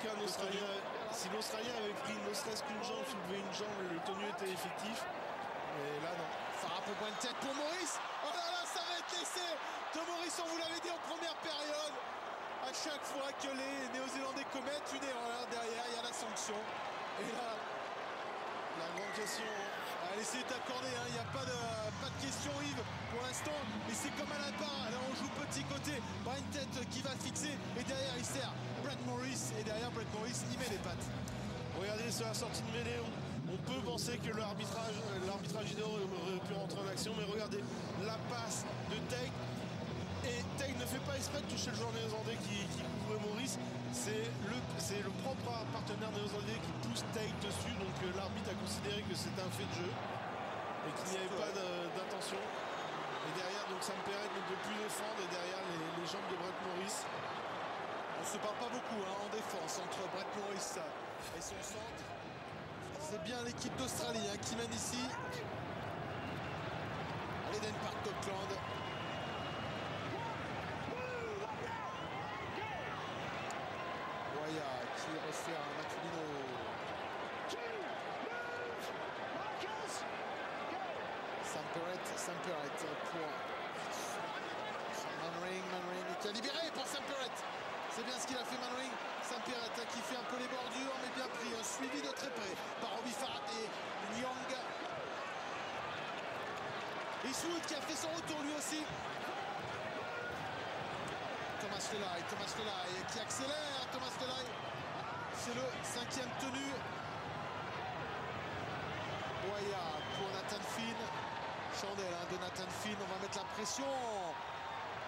qu'un Australien, si l'Australien avait pris ne serait-ce qu'une jambe, soulevé une jambe, le tenu était effectif. Mais là, non. Farah pour point de tête pour Maurice. Oh là là, ça va être l'essai de Maurice, on vous l'avait dit en première période. À chaque fois que les Néo-Zélandais commettent une erreur, derrière, il y a la sanction. Et là, la grande question. L'essai est accordé, il n'y a pas de question, Yves, pour l'instant. Et c'est comme à la part. Là, on joue petit côté. Brian Tête qui va fixer. Et derrière, il sert Brett Morris. Et derrière, Brett Morris, il met les pattes. Regardez sur la sortie de mêlée. On peut penser que l'arbitrage vidéo aurait pu rentrer en action. Mais regardez la passe de Tate. Et Tate ne fait pas exprès de toucher le joueur néo-zélandais qui couvrait Maurice. C'est le propre partenaire néo-zélandais qui pousse Tate dessus. Donc l'arbitre a considéré que c'était un fait de jeu et qu'il n'y avait pas d'intention. Et derrière, donc ça me permet de ne plus défendre. Et derrière, les jambes de Brett Morris. On ne se parle pas beaucoup en défense entre Brett Morris et son centre. C'est bien l'équipe d'Australie qui mène ici. À l'Eden Park d'Auckland. Qui resserre un Matulinho. Samperet pour Manring qui a libéré pour Samperet. C'est bien ce qu'il a fait Manring. Samperet qui fait un peu les bordures mais bien pris, suivi de très près par Robbie Farah et Nyong. Eastwood qui a fait son retour lui aussi. Thomas Lelai qui accélère. Thomas Lelai, c'est le 5e tenu. Boya pour Nathan Finn. Chandelle de Nathan Finn. On va mettre la pression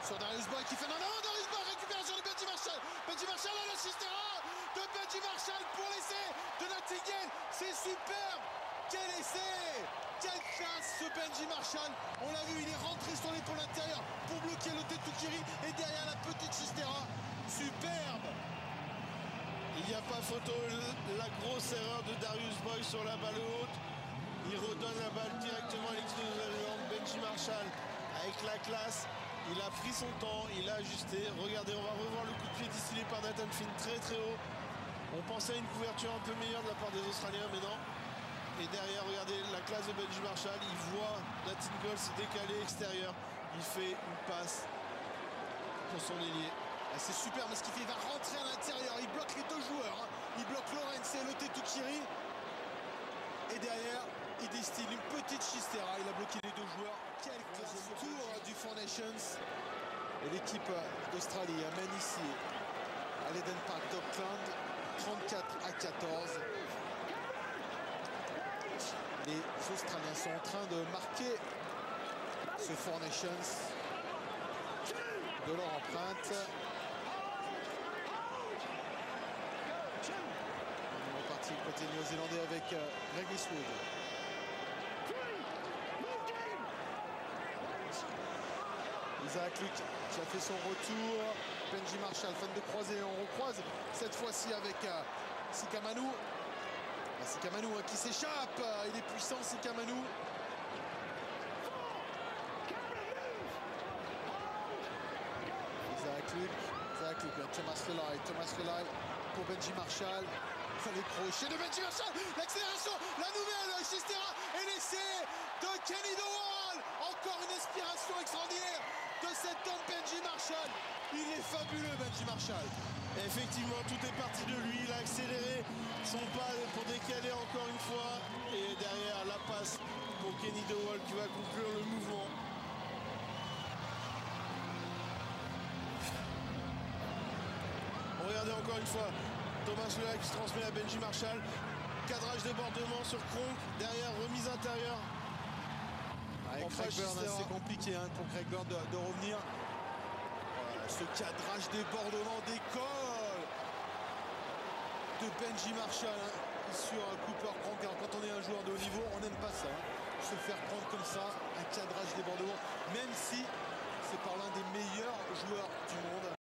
sur Darius Boyd qui fait non, Darius Boyd récupération de Benji Marshall. Benji Marshall à l'assistera de Benji Marshall pour l'essai de Nightingale. C'est superbe. Quel essai! Quelle classe ce Benji Marshall! On l'a vu, il est rentré sur l'épaule intérieure pour bloquer le Tetukiri et derrière la petite Chistera. Superbe! Il n'y a pas photo, la grosse erreur de Darius Boyd sur la balle haute. Il redonne la balle directement à l'équipe de Nouvelle-Zélande. Benji Marshall avec la classe. Il a pris son temps, il a ajusté. Regardez, on va revoir le coup de pied distillé par Nathan Finn très très haut. On pensait à une couverture un peu meilleure de la part des Australiens, mais non. Et derrière, regardez la classe de Benji Marshall. Il voit Nightingale se décaler extérieur. Il fait une passe pour son ailier. C'est super, mais ce qu'il fait, il va rentrer à l'intérieur. Il bloque les deux joueurs. Il bloque Lawrence et le Tetukiri. Et derrière, il distille une petite Chistera. Il a bloqué les deux joueurs. Quel classe tour du Four Nations. Et l'équipe d'Australie amène ici à l'Eden Park d'Auckland 34-14. Les Australiens sont en train de marquer ce Four Nations de leur empreinte. On est parti côté néo-zélandais avec Greg Eastwood. Isaac Luke qui a fait son retour. Benji Marshall, fan de croisé. On recroise cette fois-ci avec Sikamanou. Sikamanou qui s'échappe. Il est puissant, Sikamanou. Isaac Luke, Thomas Lelai pour Benji Marshall. Le crochet de Benji Marshall. L'accélération, la nouvelle Chistera et l'essai de Kenny Dowall. Encore une inspiration extraordinaire de cet homme Benji Marshall. Il est fabuleux Benji Marshall. Effectivement, tout est parti de lui. Il a accéléré son pas pour décaler encore une fois. Et derrière, la passe pour Kenny Dowall qui va conclure le mouvement. Regardez encore une fois Thomas Lelai qui se transmet à Benji Marshall. Cadrage débordement sur Cronk. Derrière, remise intérieure. Avec Craig Byrne, c'est compliqué pour Craig Byrne de revenir. Ce cadrage débordement d'école de Benji Marshall sur Cooper Cronk. Quand on est un joueur de haut niveau, on n'aime pas ça. Se faire prendre comme ça, un cadrage débordement, même si c'est par l'un des meilleurs joueurs du monde.